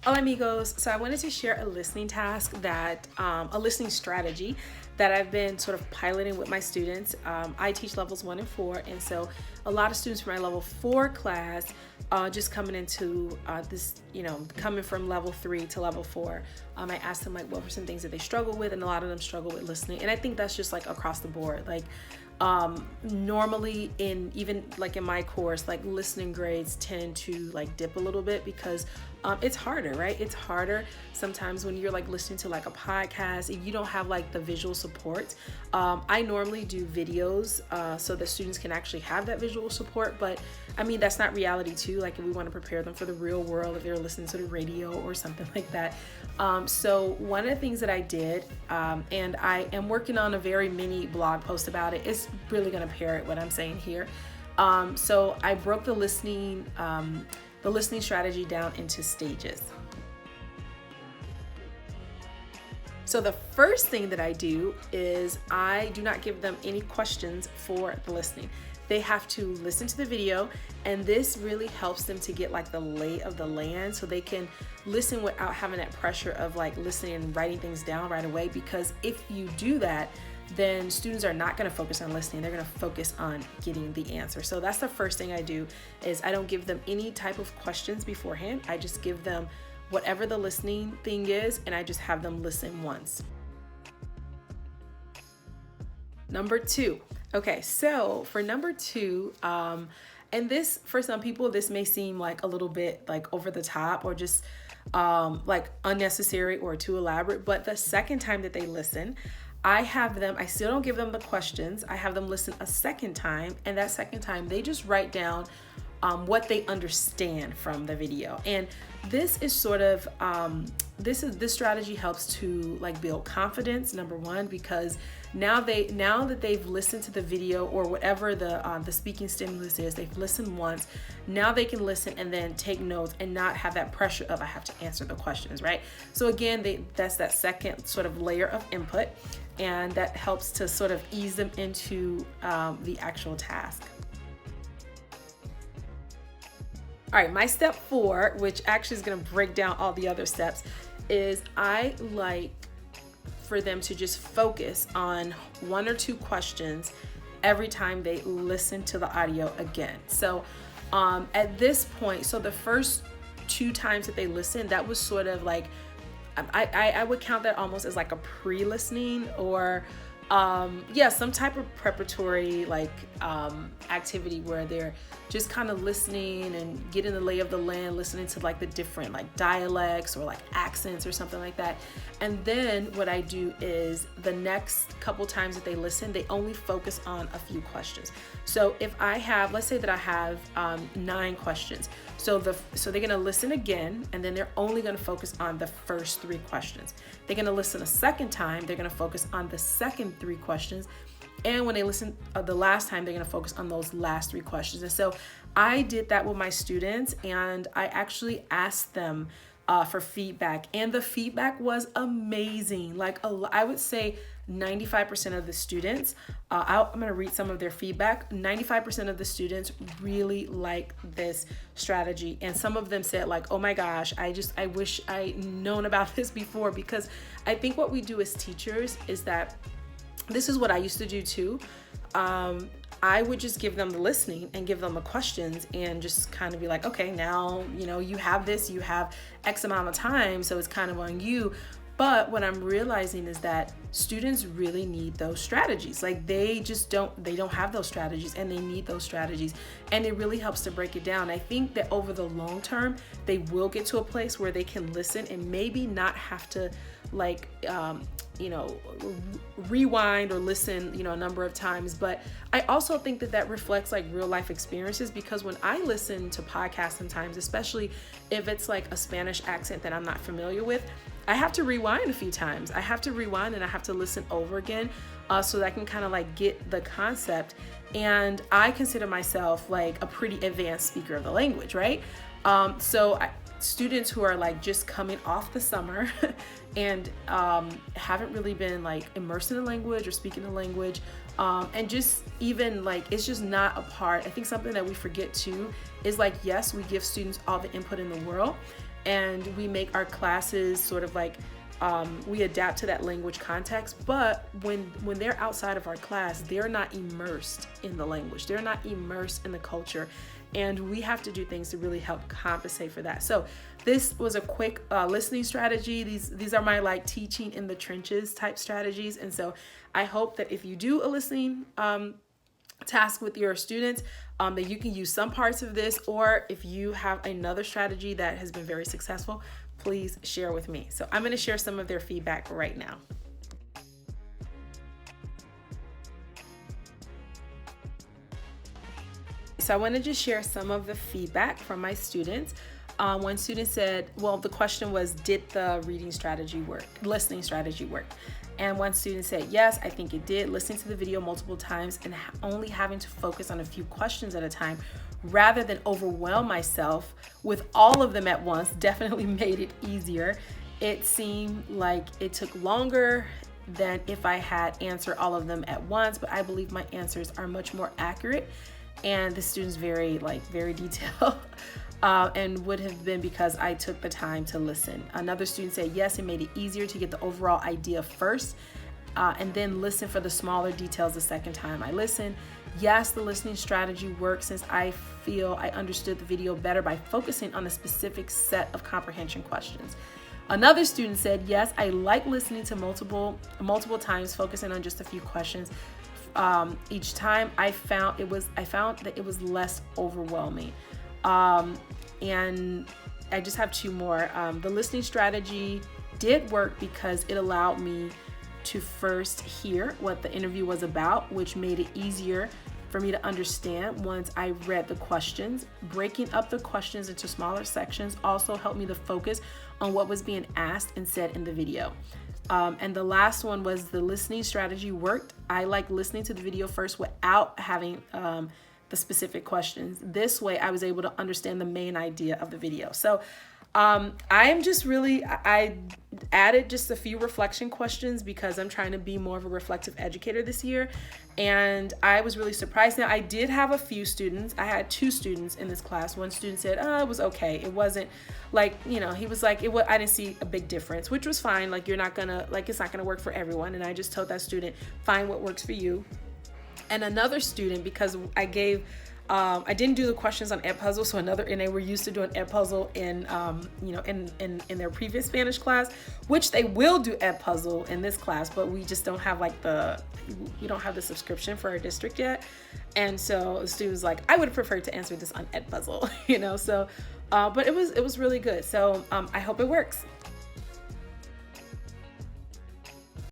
Hola amigos. So I wanted to share a listening task a listening strategy that I've been sort of piloting with my students. I teach levels 1 and 4, and so a lot of students from my level 4 class just coming into coming from level 3 to level 4. I asked them like what were some things that they struggle with, and a lot of them struggle with listening. And I think that's just like across the board. Like normally even in my course, like listening grades tend to like dip a little bit because it's harder, right? It's harder sometimes when you're like listening to like a podcast and you don't have like the visual support. I normally do videos so that students can actually have that visual support, but I mean, that's not reality too. Like if we want to prepare them for the real world, if they're listening to the radio or something like that. So one of the things that I did, and I am working on a very mini blog post about it, it's really going to parrot what I'm saying here. So I broke the listening strategy down into stages. So the first thing that I do is I do not give them any questions for the listening. They have to listen to the video, and this really helps them to get like the lay of the land so they can listen without having that pressure of like listening and writing things down right away. Because if you do that, then students are not going to focus on listening. They're going to focus on getting the answer. So that's the first thing I do is I don't give them any type of questions beforehand. I just give them whatever the listening thing is, and I just have them listen once. Number 2. Okay, so for number 2, and this, for some people, this may seem like a little bit like over the top or just like unnecessary or too elaborate, but the second time that they listen, I still don't give them the questions. I have them listen a second time, and that second time they just write down what they understand from the video. And this is sort of, this strategy helps to like build confidence, number one, because now that they've listened to the video or whatever the speaking stimulus is, they've listened once, now they can listen and then take notes and not have that pressure of I have to answer the questions, right? So again, that's that second sort of layer of input, and that helps to sort of ease them into the actual task. All right, my step 4, which actually is going to break down all the other steps, is I like for them to just focus on 1 or 2 questions every time they listen to the audio again. So at this point, so the first 2 times that they listened, that was sort of like, I would count that almost as like a pre-listening or some type of preparatory like activity where they're just kind of listening and getting the lay of the land, listening to like the different like dialects or like accents or something like that. And then what I do is the next couple times that they listen, they only focus on a few questions. So if let's say that I have 9 questions. So they're gonna listen again, and then they're only gonna focus on the first 3 questions. They're gonna listen a second time, they're gonna focus on the second 3 questions. And when they listen the last time, they're gonna focus on those last 3 questions. And so I did that with my students, and I actually asked them for feedback, and the feedback was amazing. Like I would say 95% of the students, I'm going to read some of their feedback. 95% of the students really like this strategy. And some of them said like, oh my gosh, I wish I known about this before, because I think what we do as teachers is that this is what I used to do too. I would just give them the listening and give them the questions and just kind of be like, okay, now, you have this, you have X amount of time, so it's kind of on you. But what I'm realizing is that students really need those strategies. Like they don't have those strategies, and they need those strategies. And it really helps to break it down. I think that over the long term, they will get to a place where they can listen and maybe not have to rewind or listen, a number of times. But I also think that reflects like real life experiences, because when I listen to podcasts sometimes, especially if it's like a Spanish accent that I'm not familiar with, I have to rewind a few times. I have to rewind and I have to listen over again so that I can kind of like get the concept. And I consider myself like a pretty advanced speaker of the language, right? Students who are like just coming off the summer and haven't really been like immersed in the language or speaking the language, and just even like it's just not a part. I think something that we forget too is like, yes, we give students all the input in the world, and we make our classes sort of like we adapt to that language context. But when they're outside of our class, they're not immersed in the language, they're not immersed in the culture, and we have to do things to really help compensate for that. So this was a quick listening strategy. These are my like teaching in the trenches type strategies. And so I hope that if you do a listening task with your students, that you can use some parts of this, or if you have another strategy that has been very successful, please share with me. So I'm going to share some of their feedback right now. So I want to just share some of the feedback from my students. One student said, well, the question was, did the listening strategy work? And one student said, yes, I think it did. Listening to the video multiple times and only having to focus on a few questions at a time rather than overwhelm myself with all of them at once definitely made it easier. It seemed like it took longer than if I had answered all of them at once, but I believe my answers are much more accurate, and the students very detailed. And would have been because I took the time to listen. Another student said, yes, it made it easier to get the overall idea first and then listen for the smaller details the second time I listened. Yes, the listening strategy works since I feel I understood the video better by focusing on a specific set of comprehension questions. Another student said, yes, I like listening to multiple times, focusing on just a few questions. Each time I found that it was less overwhelming. And I just have two more. The listening strategy did work because it allowed me to first hear what the interview was about, which made it easier for me to understand once I read the questions. Breaking up the questions into smaller sections also helped me to focus on what was being asked and said in the video. And the last one was the listening strategy worked. I like listening to the video first without having the specific questions. This way I was able to understand the main idea of the video. So I added just a few reflection questions because I'm trying to be more of a reflective educator this year. And I was really surprised. Now I did have a few students. I had 2 students in this class. One student said, it was okay. It wasn't like, he was like, I didn't see a big difference, which was fine. Like, it's not gonna work for everyone. And I just told that student, find what works for you. And another student, because I didn't do the questions on Edpuzzle, and they were used to doing Edpuzzle in their previous Spanish class, which they will do Edpuzzle in this class, but we just don't have we don't have the subscription for our district yet. And so the student was like, I would have preferred to answer this on Edpuzzle, so, but it was really good. So I hope it works.